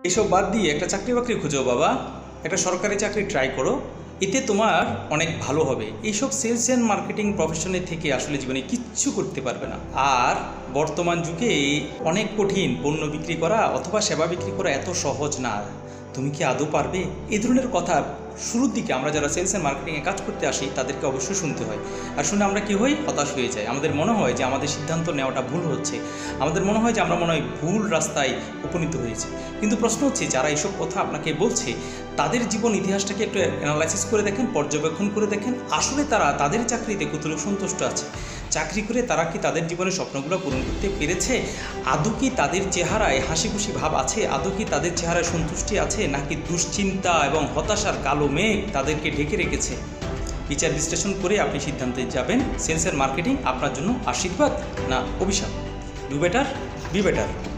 এসব বাদ দিয়ে একটা চাকরি বাকরি খুঁজো বাবা, একটা সরকারি চাকরি ট্রাই করো, এতে তোমার অনেক ভালো হবে। এইসব সেলস অ্যান্ড মার্কেটিং প্রফেশনে থেকে আসলে জীবনে কিচ্ছু করতে পারবে না। আর বর্তমান যুগে অনেক কঠিন, পণ্য বিক্রি করা অথবা সেবা বিক্রি করা এত সহজ না। তুমি কি আদৌ পারবে? এই ধরনের কথা শুরুর দিকে আমরা যারা সেলস অ্যান্ড মার্কেটিংয়ে কাজ করতে আসি তাদেরকে অবশ্যই শুনতে হয়। আর শুনে আমরা কী হই? হতাশ হয়ে যাই। আমাদের মনে হয় যে আমাদের সিদ্ধান্ত নেওয়াটা ভুল হচ্ছে, আমাদের মনে হয় যে আমরা মনে হয় ভুল রাস্তায় উপনীত হয়েছি। কিন্তু প্রশ্ন হচ্ছে, যারা এইসব কথা আপনাকে বলছে তাদের জীবন ইতিহাসটাকে একটু অ্যানালাইসিস করে দেখেন, পর্যবেক্ষণ করে দেখেন, আসলে তারা তাদের চাকরিতে কতটুকু সন্তুষ্ট আছে। চাকরি করে তারা কি তাদের জীবনের স্বপ্নগুলো পূরণ করতে পেরেছে? আদৌ কি তাদের চেহারায় হাসি খুশি ভাব আছে? আদৌ কি তাদের চেহারায় সন্তুষ্টি আছে, নাকি দুশ্চিন্তা এবং হতাশার কালো মেঘ তাদেরকে ঢেকে রেখেছে? বিচার বিশ্লেষণ করে আপনি সিদ্ধান্তে যাবেন সেলস অ্যান্ড মার্কেটিং আপনার জন্য আশীর্বাদ না অভিশাপ। Do better, be better.